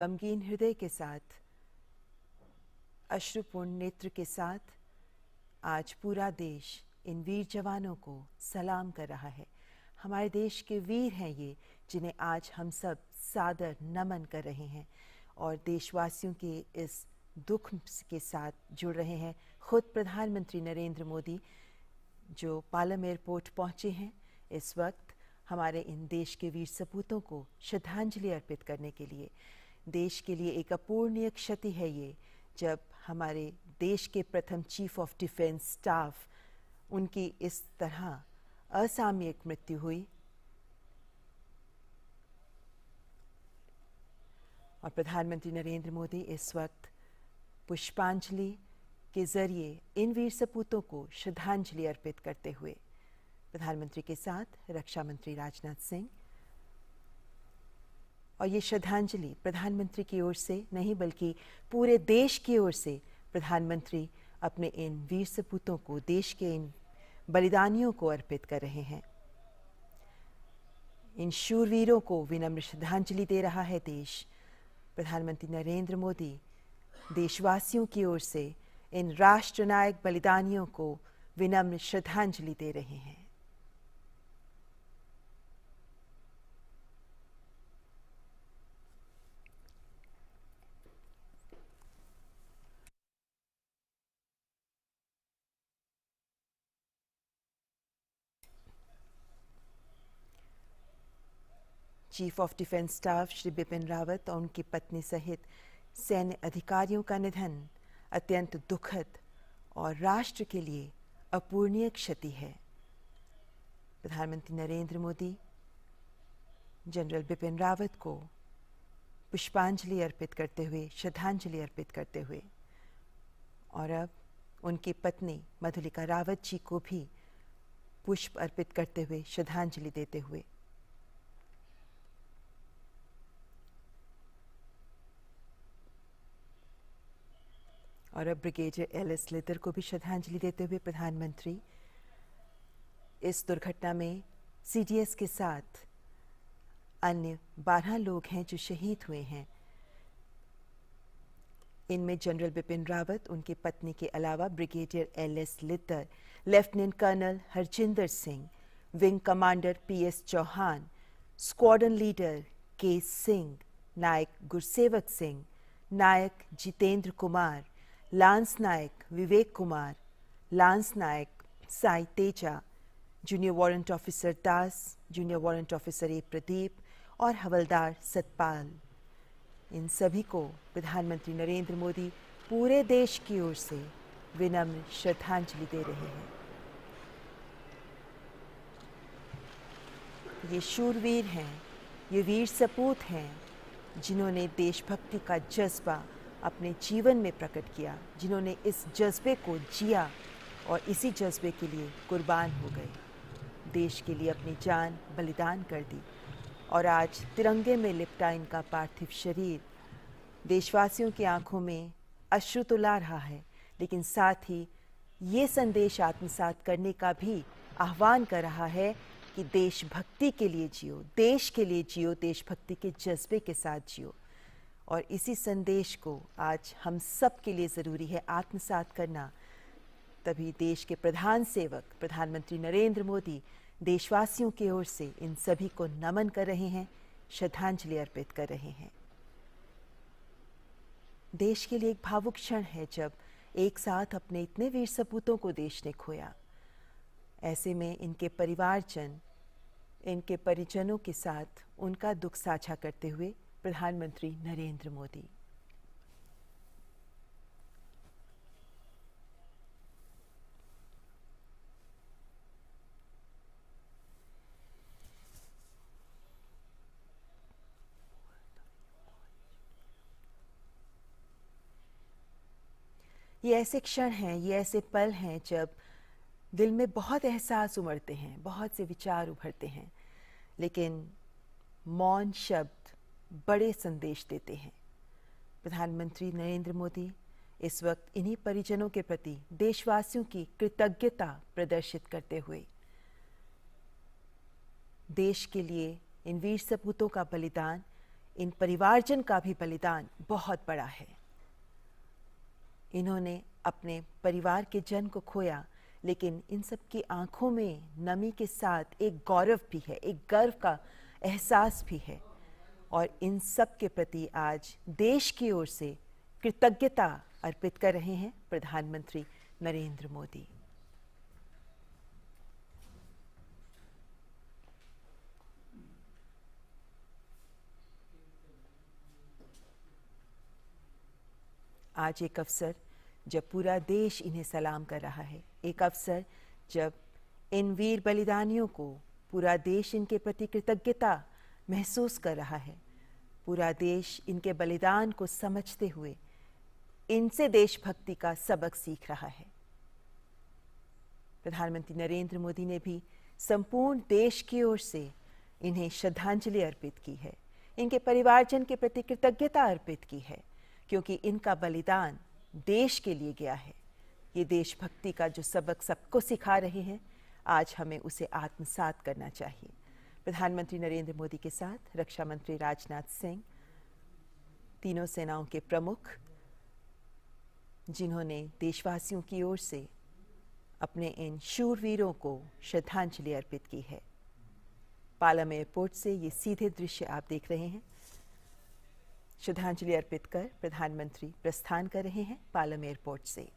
गमगीन हृदय के साथ, अश्रुपूर्ण नेत्र के साथ आज पूरा देश इन वीर जवानों को सलाम कर रहा है। हमारे देश के वीर हैं ये, जिन्हें आज हम सब सादर नमन कर रहे हैं और देशवासियों के इस दुख के साथ जुड़ रहे हैं। खुद प्रधानमंत्री नरेंद्र मोदी जो पालम एयरपोर्ट पहुंचे हैं इस वक्त हमारे इन देश के वीर सपूतों को श्रद्धांजलि अर्पित करने के लिए। देश के लिए एक अपूर्णीय क्षति है ये, जब हमारे देश के प्रथम चीफ ऑफ डिफेंस स्टाफ उनकी इस तरह असामयिक मृत्यु हुई। और प्रधानमंत्री नरेंद्र मोदी इस वक्त पुष्पांजलि के जरिए इन वीर सपूतों को श्रद्धांजलि अर्पित करते हुए प्रधानमंत्री के साथ रक्षा मंत्री राजनाथ सिंह, और ये श्रद्धांजलि प्रधानमंत्री की ओर से नहीं बल्कि पूरे देश की ओर से प्रधानमंत्री अपने इन वीर सपूतों को, देश के इन बलिदानियों को अर्पित कर रहे हैं। इन शूरवीरों को विनम्र श्रद्धांजलि दे रहा है देश। प्रधानमंत्री नरेंद्र मोदी देशवासियों की ओर से इन राष्ट्रनायक बलिदानियों को विनम्र श्रद्धांजलि दे रहे हैं। Chief of defence staff Shri Bipin Rawat और उनकी पत्नी सहित सैन्य अधिकारियों का निधन अत्यंत दुखद और राष्ट्र के लिए अपूर्णीय क्षति है। प्रधानमंत्री नरेंद्र मोदी जनरल बिपिन रावत को पुष्पांजलि अर्पित करते हुए, श्रद्धांजलि अर्पित करते हुए, और अब उनकी पत्नी मधुलिका रावत जी को भी पुष्प अर्पित करते हुए, श्रद्धांजलि देते हुए, और अब ब्रिगेडियर एल.एस. लितर को भी श्रद्धांजलि देते हुए प्रधानमंत्री इस दुर्घटना में सीडीएस के साथ अन्य 12 लोग हैं जो शहीद हुए हैं। इनमें जनरल बिपिन रावत, उनकी पत्नी के अलावा brigadier L S. Lidder, lieutenant colonel Harjinder Singh, wing commander P S. Chauhan, squadron leader K Singh, Naik Gursewak Singh, Naik Jitendra Kumar, lance Naik Vivek Kumar, lance Naik Sai Teja, junior warrant officer Das, junior warrant officer A Pradeep और हवलदार सतपाल, इन सभी को प्रधानमंत्री नरेंद्र मोदी पूरे देश की ओर से विनम्र श्रद्धांजलि दे रहे हैं। ये शूरवीर हैं, ये वीर सपूत हैं, जिन्होंने देशभक्ति का जज्बा अपने जीवन में प्रकट किया, जिन्होंने इस जज्बे को जिया और इसी जज्बे के लिए कुर्बान हो गए, देश के लिए अपनी जान बलिदान कर दी। और आज तिरंगे में लिपटा इनका पार्थिव शरीर देशवासियों की आंखों में अश्रु तो ला रहा है, लेकिन साथ ही ये संदेश आत्मसात करने का भी आह्वान कर रहा है कि देशभक्ति के लिए जियो, देश के लिए जियो, देशभक्ति के जज्बे के साथ जियो। और इसी संदेश को आज हम सब के लिए ज़रूरी है आत्मसात करना। तभी देश के प्रधान सेवक प्रधानमंत्री नरेंद्र मोदी देशवासियों की ओर से इन सभी को नमन कर रहे हैं, श्रद्धांजलि अर्पित कर रहे हैं। देश के लिए एक भावुक क्षण है जब एक साथ अपने इतने वीर सपूतों को देश ने खोया। ऐसे में इनके परिवारजन, इनके परिजनों के साथ उनका दुख साझा करते हुए प्रधानमंत्री नरेंद्र मोदी। ये ऐसे क्षण हैं, ये ऐसे पल हैं जब दिल में बहुत एहसास उमड़ते हैं, बहुत से विचार उभरते हैं, लेकिन मौन शब्द बड़े संदेश देते हैं। प्रधानमंत्री नरेंद्र मोदी इस वक्त इन्हीं परिजनों के प्रति देशवासियों की कृतज्ञता प्रदर्शित करते हुए देश के लिए इन वीर सपूतों का बलिदान इन परिवारजन का भी बलिदान बहुत बड़ा है। इन्होंने अपने परिवार के जन को खोया, लेकिन इन सब की आंखों में नमी के साथ एक गौरव भी है, एक गर्व का एहसास भी है। और इन सब के प्रति आज देश की ओर से कृतज्ञता अर्पित कर रहे हैं प्रधानमंत्री नरेंद्र मोदी। आज एक अवसर जब पूरा देश इन्हें सलाम कर रहा है, एक अवसर जब इन वीर बलिदानियों को पूरा देश इनके प्रति कृतज्ञता महसूस कर रहा है, पूरा देश इनके बलिदान को समझते हुए इनसे देशभक्ति का सबक सीख रहा है। प्रधानमंत्री नरेंद्र मोदी ने भी संपूर्ण देश की ओर से इन्हें श्रद्धांजलि अर्पित की है, इनके परिवारजन के प्रति कृतज्ञता अर्पित की है, क्योंकि इनका बलिदान देश के लिए गया है। ये देशभक्ति का जो सबक सबको सिखा रहे हैं, आज हमें उसे आत्मसात करना चाहिए। प्रधानमंत्री नरेंद्र मोदी के साथ रक्षा मंत्री राजनाथ सिंह, तीनों सेनाओं के प्रमुख, जिन्होंने देशवासियों की ओर से अपने इन शूरवीरों को श्रद्धांजलि अर्पित की है। पालम एयरपोर्ट से ये सीधे दृश्य आप देख रहे हैं। श्रद्धांजलि अर्पित कर प्रधानमंत्री प्रस्थान कर रहे हैं पालम एयरपोर्ट से।